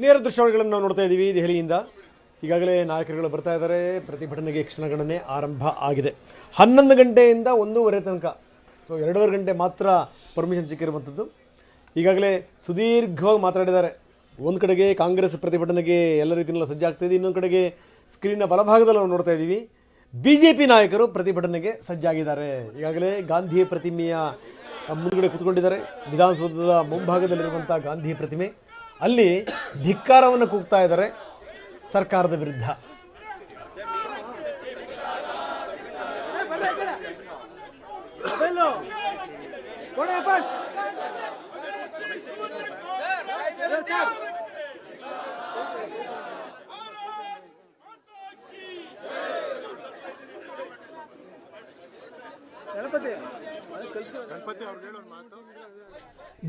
ನೇರ ದೃಶ್ಯಾವಳಿಗಳನ್ನು ನಾವು ನೋಡ್ತಾ ಇದ್ದೀವಿ ದೆಹಲಿಯಿಂದ. ಈಗಾಗಲೇ ನಾಯಕರುಗಳು ಬರ್ತಾ ಇದ್ದಾರೆ. ಪ್ರತಿಭಟನೆಗೆ ಕ್ಷಣಗಣನೆ ಆರಂಭ ಆಗಿದೆ. 11 ಗಂಟೆಯಿಂದ 1:30 ತನಕ, ಸೊ 2.5 ಗಂಟೆ ಮಾತ್ರ ಪರ್ಮಿಷನ್ ಸಿಕ್ಕಿರುವಂಥದ್ದು. ಈಗಾಗಲೇ ಸುದೀರ್ಘವಾಗಿ ಮಾತಾಡಿದ್ದಾರೆ. ಒಂದು ಕಡೆಗೆ ಕಾಂಗ್ರೆಸ್ ಪ್ರತಿಭಟನೆಗೆ ಎಲ್ಲ ರೀತಿಯಲ್ಲ ಸಜ್ಜಾಗ್ತಾಯಿದೆ, ಇನ್ನೊಂದು ಕಡೆಗೆ ಸ್ಕ್ರೀನ್ನ ಬಲಭಾಗದಲ್ಲಿ ನಾವು ನೋಡ್ತಾ ಇದ್ದೀವಿ BJP ನಾಯಕರು ಪ್ರತಿಭಟನೆಗೆ ಸಜ್ಜಾಗಿದ್ದಾರೆ. ಈಗಾಗಲೇ ಗಾಂಧಿ ಪ್ರತಿಮೆಯ ಮುಂದುಗಡೆ ಕೂತ್ಕೊಂಡಿದ್ದಾರೆ. ವಿಧಾನಸೌಧದ ಮುಂಭಾಗದಲ್ಲಿರುವಂಥ ಗಾಂಧಿ ಪ್ರತಿಮೆ, ಅಲ್ಲಿ ಧಿಕ್ಕಾರವನ್ನು ಕೂಗ್ತಾ ಇದ್ದಾರೆ ಸರ್ಕಾರದ ವಿರುದ್ಧ.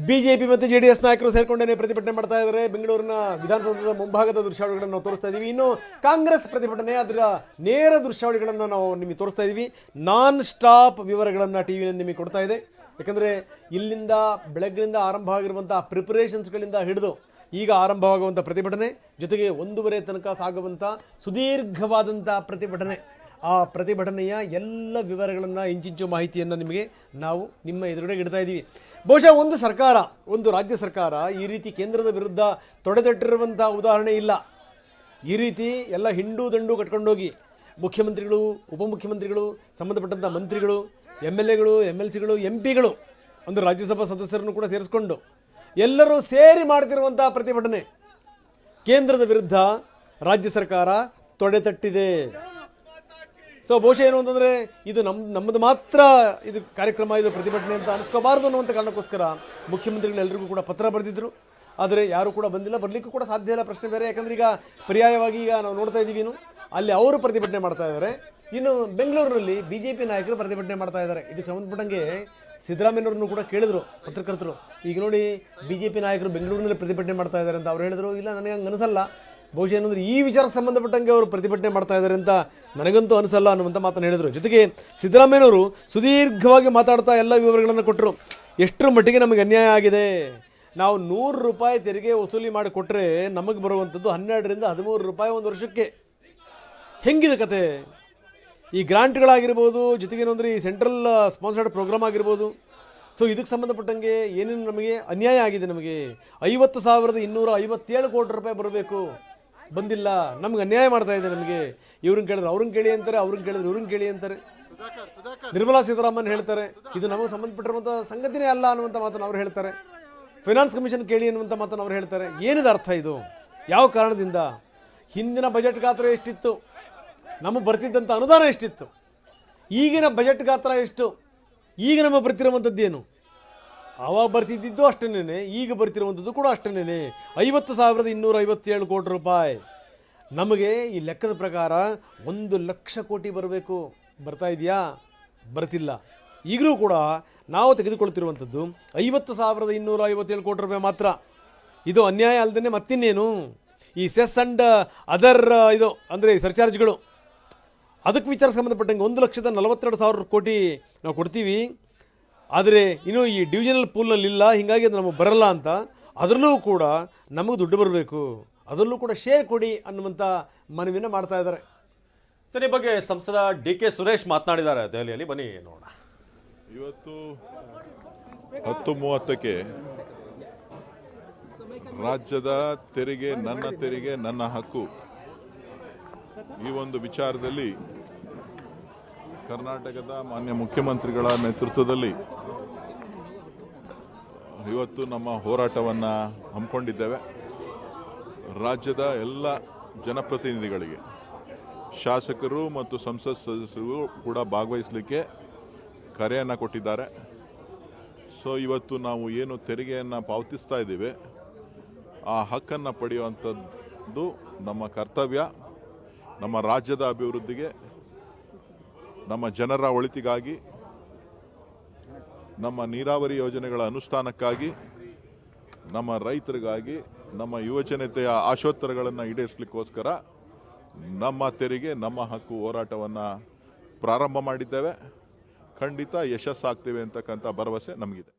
ಬಿಜೆಪಿ ಮತ್ತು JDS ನಾಯಕರು ಸೇರ್ಕೊಂಡೇ ಪ್ರತಿಭಟನೆ ಮಾಡ್ತಾ ಇದ್ದಾರೆ. ಬೆಂಗಳೂರಿನ ವಿಧಾನಸೌಧದ ಮುಂಭಾಗದ ದೃಶ್ಯಾವಳಿಗಳನ್ನು ನಾವು ತೋರಿಸ್ತಾ ಇದ್ದೀವಿ. ಇನ್ನು ಕಾಂಗ್ರೆಸ್ ಪ್ರತಿಭಟನೆ ಅದರ ನೇರ ದೃಶ್ಯಾವಳಿಗಳನ್ನು ನಾವು ನಿಮಗೆ ತೋರಿಸ್ತಾ ಇದ್ದೀವಿ. ನಾನ್ ಸ್ಟಾಪ್ ವಿವರಗಳನ್ನು ಟಿವಿನಲ್ಲಿ ನಿಮಗೆ ಕೊಡ್ತಾ ಇದೆ. ಯಾಕಂದರೆ ಇಲ್ಲಿಂದ ಬೆಳಗ್ಗಿನಿಂದ ಆರಂಭ ಆಗಿರುವಂಥ ಪ್ರಿಪರೇಷನ್ಸ್ಗಳಿಂದ ಹಿಡಿದು ಈಗ ಆರಂಭವಾಗುವಂಥ ಪ್ರತಿಭಟನೆ, ಜೊತೆಗೆ 1:30 ತನಕ ಸಾಗುವಂಥ ಸುದೀರ್ಘವಾದಂಥ ಪ್ರತಿಭಟನೆ, ಆ ಪ್ರತಿಭಟನೆಯ ಎಲ್ಲ ವಿವರಗಳನ್ನು, ಇಂಚಿಂಚು ಮಾಹಿತಿಯನ್ನು ನಿಮಗೆ ನಾವು ನಿಮ್ಮ ಎದುರುಗಡೆ ಇಡ್ತಾ ಇದ್ದೀವಿ. ಬಹುಶಃ ಒಂದು ಸರ್ಕಾರ, ಒಂದು ರಾಜ್ಯ ಸರ್ಕಾರ ಈ ರೀತಿ ಕೇಂದ್ರದ ವಿರುದ್ಧ ತೊಡೆತಟ್ಟಿರುವಂಥ ಉದಾಹರಣೆ ಇಲ್ಲ. ಈ ರೀತಿ ಎಲ್ಲ ಹಿಂಡು ದಂಡು ಕಟ್ಕೊಂಡೋಗಿ ಮುಖ್ಯಮಂತ್ರಿಗಳು, ಉಪಮುಖ್ಯಮಂತ್ರಿಗಳು, ಸಂಬಂಧಪಟ್ಟಂಥ ಮಂತ್ರಿಗಳು, MLAಗಳು, MLCಗಳು, MPಗಳು, ಒಂದು ರಾಜ್ಯಸಭಾ ಸದಸ್ಯರನ್ನು ಕೂಡ ಸೇರಿಸ್ಕೊಂಡು ಎಲ್ಲರೂ ಸೇರಿ ಮಾಡ್ತಿರುವಂಥ ಪ್ರತಿಭಟನೆ. ಕೇಂದ್ರದ ವಿರುದ್ಧ ರಾಜ್ಯ ಸರ್ಕಾರ ತೊಡೆತಟ್ಟಿದೆ. ಸೊ ಬಹುಶಃ ಏನು ಅಂತಂದರೆ ಇದು ನಮ್ಮದು ಮಾತ್ರ ಇದು ಕಾರ್ಯಕ್ರಮ, ಇದು ಪ್ರತಿಭಟನೆ ಅಂತ ಅನಿಸ್ಕೋಬಾರ್ದು ಅನ್ನುವಂಥ ಕಾರಣಕ್ಕೋಸ್ಕರ ಮುಖ್ಯಮಂತ್ರಿಗಳೆಲ್ಲರಿಗೂ ಕೂಡ ಪತ್ರ ಬರೆದಿದ್ದರು. ಆದರೆ ಯಾರೂ ಕೂಡ ಬಂದಿಲ್ಲ, ಬರಲಿಕ್ಕೂ ಕೂಡ ಸಾಧ್ಯ ಇಲ್ಲ. ಪ್ರಶ್ನೆ ಬೇರೆ. ಯಾಕಂದರೆ ಈಗ ಪರ್ಯಾಯವಾಗಿ ಈಗ ನಾವು ನೋಡ್ತಾ ಇದ್ದೀವಿ, ಅಲ್ಲಿ ಅವರು ಪ್ರತಿಭಟನೆ ಮಾಡ್ತಾ ಇದ್ದಾರೆ. ಇನ್ನು ಬೆಂಗಳೂರಿನಲ್ಲಿ BJP ನಾಯಕರು ಪ್ರತಿಭಟನೆ ಮಾಡ್ತಾ ಇದ್ದಾರೆ. ಇದಕ್ಕೆ ಸಂಬಂಧಪಟ್ಟಂಗೆ ಸಿದ್ದರಾಮಯ್ಯನವ್ರನ್ನು ಕೂಡ ಕೇಳಿದ್ರು ಪತ್ರಕರ್ತರು, ಈಗ ನೋಡಿ BJP ನಾಯಕರು ಬೆಂಗಳೂರಿನಲ್ಲಿ ಪ್ರತಿಭಟನೆ ಮಾಡ್ತಾ ಇದ್ದಾರೆ ಅಂತ. ಅವ್ರು ಹೇಳಿದ್ರು, ಇಲ್ಲ ನನಗೆ ಹಂಗೆ ಅನಿಸಲ್ಲ, ಬಹುಶಃ ಏನಂದರೆ ಈ ವಿಚಾರಕ್ಕೆ ಸಂಬಂಧಪಟ್ಟಂಗೆ ಅವರು ಪ್ರತಿಭಟನೆ ಮಾಡ್ತಾ ಇದ್ದಾರೆ ಅಂತ ನನಗಂತೂ ಅನಿಸಲ್ಲ ಅನ್ನುವಂಥ ಮಾತನ್ನು ಹೇಳಿದರು. ಜೊತೆಗೆ ಸಿದ್ದರಾಮಯ್ಯನವರು ಸುದೀರ್ಘವಾಗಿ ಮಾತಾಡ್ತಾ ಎಲ್ಲ ವಿವರಗಳನ್ನು ಕೊಟ್ಟರು. ಎಷ್ಟರ ಮಟ್ಟಿಗೆ ನಮಗೆ ಅನ್ಯಾಯ ಆಗಿದೆ, ನಾವು ₹100 ತೆರಿಗೆ ವಸೂಲಿ ಮಾಡಿ ಕೊಟ್ಟರೆ ನಮಗೆ ಬರುವಂಥದ್ದು 12ರಿಂದ 13 ರೂಪಾಯಿ ಒಂದು ವರ್ಷಕ್ಕೆ. ಹೆಂಗಿದೆ ಕತೆ? ಈ ಗ್ರಾಂಟ್ಗಳಾಗಿರ್ಬೋದು, ಜೊತೆಗೇನು ಅಂದರೆ ಈ ಸೆಂಟ್ರಲ್ ಸ್ಪಾನ್ಸರ್ಡ್ ಪ್ರೋಗ್ರಾಮ್ ಆಗಿರ್ಬೋದು. ಸೊ ಇದಕ್ಕೆ ಸಂಬಂಧಪಟ್ಟಂಗೆ ಏನೇನು ನಮಗೆ ಅನ್ಯಾಯ ಆಗಿದೆ, ನಮಗೆ 50,257 ಕೋಟಿ ರೂಪಾಯಿ ಬರಬೇಕು, ಬಂದಿಲ್ಲ. ನಮ್ಗೆ ಅನ್ಯಾಯ ಮಾಡ್ತಾ ಇದೆ. ನಮಗೆ ಇವ್ರನ್ನ ಕೇಳಿದ್ರೆ ಅವ್ರನ್ನ ಕೇಳಿ ಅಂತಾರೆ, ಅವ್ರನ್ನ ಕೇಳಿದ್ರೆ ಇವ್ರನ್ನ ಕೇಳಿ ಅಂತಾರೆ. ನಿರ್ಮಲಾ ಸೀತಾರಾಮನ್ ಹೇಳ್ತಾರೆ ಇದು ನಮಗೆ ಸಂಬಂಧಪಟ್ಟಿರುವಂಥ ಸಂಗತಿನೇ ಅಲ್ಲ ಅನ್ನುವಂಥ ಮಾತನ್ನು ಅವ್ರು ಹೇಳ್ತಾರೆ. ಫೈನಾನ್ಸ್ ಕಮಿಷನ್ ಕೇಳಿ ಅನ್ನುವಂಥ ಮಾತನ್ನು ಅವ್ರು ಹೇಳ್ತಾರೆ. ಏನಿದೆ ಅರ್ಥ ಇದು? ಯಾವ ಕಾರಣದಿಂದ? ಹಿಂದಿನ ಬಜೆಟ್ ಗಾತ್ರ ಎಷ್ಟಿತ್ತು, ನಮಗೆ ಬರ್ತಿದ್ದಂಥ ಅನುದಾನ ಎಷ್ಟಿತ್ತು, ಈಗಿನ ಬಜೆಟ್ ಗಾತ್ರ ಎಷ್ಟು, ಈಗ ನಮಗೆ ಬರ್ತಿರುವಂಥದ್ದೇನು? ಆವಾಗ ಬರ್ತಿದ್ದಿದ್ದು ಅಷ್ಟೇನೆ, ಈಗ ಬರ್ತಿರುವಂಥದ್ದು ಕೂಡ ಅಷ್ಟೇನೆ. 50,257 ಕೋಟಿ ರೂಪಾಯಿ. ನಮಗೆ ಈ ಲೆಕ್ಕದ ಪ್ರಕಾರ 1,00,000 ಕೋಟಿ ಬರಬೇಕು. ಬರ್ತಾ ಇದೆಯಾ? ಬರ್ತಿಲ್ಲ. ಈಗಲೂ ಕೂಡ ನಾವು ತೆಗೆದುಕೊಳ್ತಿರುವಂಥದ್ದು 50,257 ಕೋಟಿ ರೂಪಾಯಿ ಮಾತ್ರ. ಇದು ಅನ್ಯಾಯ ಅಲ್ಲದೇ ಮತ್ತಿನ್ನೇನು? ಈ ಸೆಸ್ ಆ್ಯಂಡ್ ಅದರ್ ಇದು ಅಂದರೆ ಸರ್ಚಾರ್ಜ್ಗಳು, ಅದಕ್ಕೆ ವಿಚಾರಕ್ಕೆ ಸಂಬಂಧಪಟ್ಟಂಗೆ 1,42,000 ಕೋಟಿ ನಾವು ಕೊಡ್ತೀವಿ. ಆದರೆ ಇನ್ನೂ ಈ ಡಿವಿಷನಲ್ ಪೂಲ್ನಲ್ಲಿಲ್ಲ, ಹೀಗಾಗಿ ಅದು ನಮಗೆ ಬರಲ್ಲ ಅಂತ. ಅದರಲ್ಲೂ ಕೂಡ ನಮಗೆ ದುಡ್ಡು ಬರಬೇಕು, ಅದರಲ್ಲೂ ಕೂಡ ಶೇರ್ ಕೊಡಿ ಅನ್ನುವಂಥ ಮನವಿಯನ್ನು ಮಾಡ್ತಾ ಇದ್ದಾರೆ. ಸರ್, ಈ ಬಗ್ಗೆ ಸಂಸದ DK ಸುರೇಶ್ ಮಾತನಾಡಿದ್ದಾರೆ ದೆಹಲಿಯಲ್ಲಿ. ಬನ್ನಿ ನೋಡೋಣ. ಇವತ್ತು 10:30ಕ್ಕೆ ರಾಜ್ಯದ ತೆರಿಗೆ ನನ್ನ ಹಕ್ಕು ಈ ಒಂದು ವಿಚಾರದಲ್ಲಿ ಕರ್ನಾಟಕದ ಮಾನ್ಯ ಮುಖ್ಯಮಂತ್ರಿಗಳ ನೇತೃತ್ವದಲ್ಲಿ ಇವತ್ತು ನಮ್ಮ ಹೋರಾಟವನ್ನು ಹಮ್ಮಿಕೊಂಡಿದ್ದೇವೆ. ರಾಜ್ಯದ ಎಲ್ಲ ಜನಪ್ರತಿನಿಧಿಗಳಿಗೆ, ಶಾಸಕರು ಮತ್ತು ಸಂಸತ್ ಸದಸ್ಯರು ಕೂಡ ಭಾಗವಹಿಸಲಿಕ್ಕೆ ಕರೆಯನ್ನು ಕೊಟ್ಟಿದ್ದಾರೆ. ಸೊ ಇವತ್ತು ನಾವು ಏನು ತೆರಿಗೆಯನ್ನು ಪಾವತಿಸ್ತಾ ಇದ್ದೀವಿ, ಆ ಹಕ್ಕನ್ನು ಪಡೆಯುವಂಥದ್ದು ನಮ್ಮ ಕರ್ತವ್ಯ. ನಮ್ಮ ರಾಜ್ಯದ ಅಭಿವೃದ್ಧಿಗೆ, ನಮ್ಮ ಜನರ ಒಳಿತಿಗಾಗಿ, ನಮ್ಮ ನೀರಾವರಿ ಯೋಜನೆಗಳ ಅನುಷ್ಠಾನಕ್ಕಾಗಿ, ನಮ್ಮ ರೈತರಿಗಾಗಿ, ನಮ್ಮ ಯುವಜನತೆಯ ಆಶೋತ್ತರಗಳನ್ನು ಈಡೇರಿಸಲಿಕ್ಕೋಸ್ಕರ ನಮ್ಮ ತೆರಿಗೆ ನಮ್ಮ ಹಕ್ಕು ಹೋರಾಟವನ್ನು ಪ್ರಾರಂಭ ಮಾಡಿದ್ದೇವೆ. ಖಂಡಿತ ಯಶಸ್ಸಾಗ್ತೇವೆ ಅಂತಕ್ಕಂಥ ಭರವಸೆ ನಮಗಿದೆ.